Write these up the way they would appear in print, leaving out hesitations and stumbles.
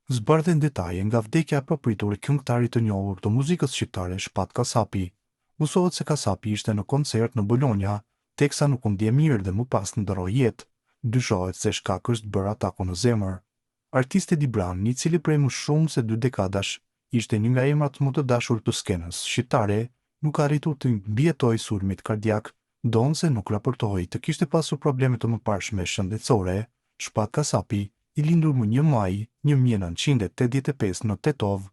Zbardhen detaje nga vdekja e papritur e këngëtarit të njohur të muzikës shqiptare Shpat Kasapi. Mësohet se Kasapi ishte në koncert në Bologna, teksa nuk u ndje mirë dhe më pas ndërroi jetë. Dyshohet se shkak është bërë ataku në zemër. Artisti Edi Brani, i cili prej më shumë se 2 dekadash ishte një nga emrat më të dashur të skenës shqiptare, nuk arritur të mbijetojë sulmit kardiak, ndonse nuk raportohej të kishte pasur probleme të mëparshme shëndetësore. Shpat Kasapi, i lindur më 1 maj 1985 në Tetov,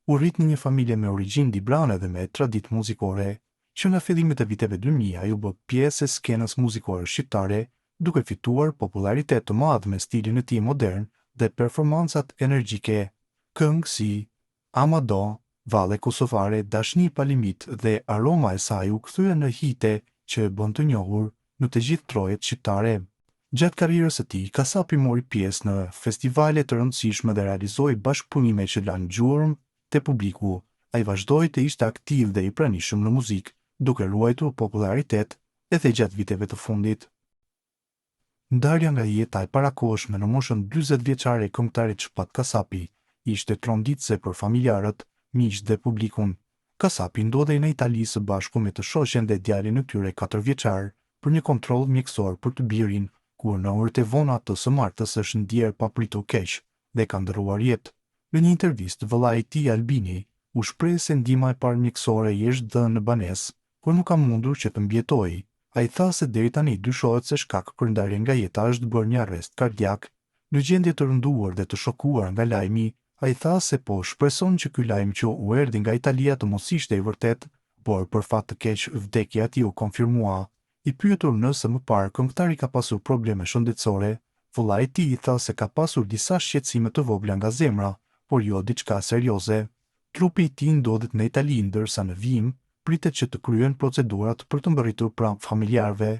u rrit në një familje me origjinë librane dhe me traditë muzikore, që në fillimet e viteve 2000 ai u bë pjesë e skenës muzikore shqiptare, duke fituar popularitet të madh me stilin e tij modern dhe performancat energjike. Këngë si Amado, Valle Kosovare, Dashni pa limit dhe Aroma e saj u kthyen në hite që e bën të njohur në të gjithë trojet shqiptare. Gjatë karrierës së tij, Kasapi mori pjesë në festivale të rëndësishme dhe realizoi bashkëpunime që lanë gjurmë te publiku. Ai vazhdoi të ishte aktiv dhe i pranishëm në muzikë, duke ruajtur popularitet edhe gjatë viteve të fundit. Ndarja nga jeta e parakohshme në moshën 40 vjeçare e këngëtarit Shpat Kasapi ishte tronditëse për familjarët, miqtë dhe publikun. Kasapi ndodhej në Itali së bashku me të shoqen dhe djalin e tyre 4 vjeçar për një kontroll mjekësor për të birin, kur në orët e vona të së martës është ndjer papritur keq dhe ka ndërruar jetë. Në një intervistë, vëllai i tij Albini u shpreh se ndihma e parë mjekësore i është dhënë në banesë, por nuk ka mundur që të mbjetojë. Ai tha se deri tani dyshohet se shkak për ndarjen nga jeta është bërë një arrest kardiak. Në gjendje të rënduar dhe të shokuar nga lajmi, ai tha se po shpreson që ky lajm që u erdhi nga Italia të mos ishte i vërtet, por për fat të keq vdekja e tij u konfirmua. I pyetur nëse më parë këngëtari ka pasur probleme shëndetësore, vëllai i tij tha se ka pasur disa shqetësime të vogla nga zemra, por jo diçka serioze. Trupi i tij ndodhet në Itali ndërsa në vijim pritet që të kryen procedurat për të mbërritur pranë familjarëve.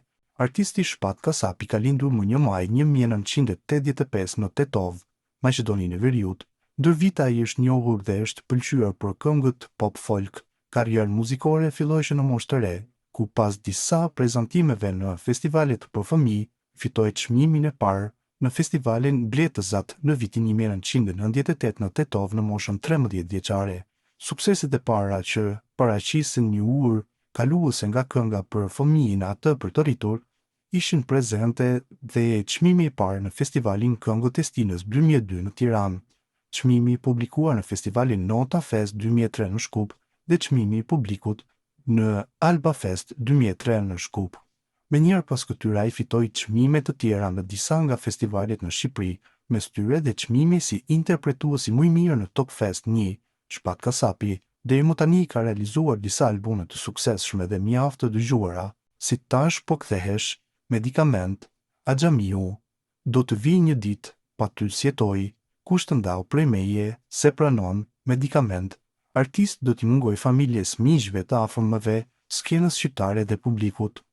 Artisti Shpat Kasapi ka lindur më 1 maj 1985 në Tetov, Maqedoninë e Veriut. Ndër vite ai është njohur dhe është pëlqyer për këngët pop folk. Karrierën muzikore filloi në moshë të re, ku pas disa prezantimeve në festivalet për fëmijë, fitoi çmimin e parë në festivalin Bletëzat në vitin 1998 në Tetov në moshën 13 vjeçare. Sukseset e para që paraqisin një urë kaluese nga kënga për fëmijën atë për të rritur, ishin prezente dhe çmimi i parë në festivalin Këngët e Stinës 2002 në Tiranë, çmimi i publikuar në festivalin Nota Fest 2003 në Shkup dhe çmimi i publikut në Alba Fest 2003 në Shkup. Menjëherë pas këtyre ai fitoi çmime të tjera në disa nga festivalet në Shqipëri, mes tyre dhe çmimi si interpretuesi më i mirë në Top Fest 1. Shpat Kasapi deri më tani ka realizuar disa albume të suksesshme dhe mjaft të dëgjuara, si Tash po kthehesh, Medikament, Axhamiu, Do të vi një ditë, Pa ty sjetoj, Kush të ndau prej meje, Se pranon, Medikament. Artist do t'i mungoj familjes, miqve të afërmëve, skenës shqiptare dhe publikut.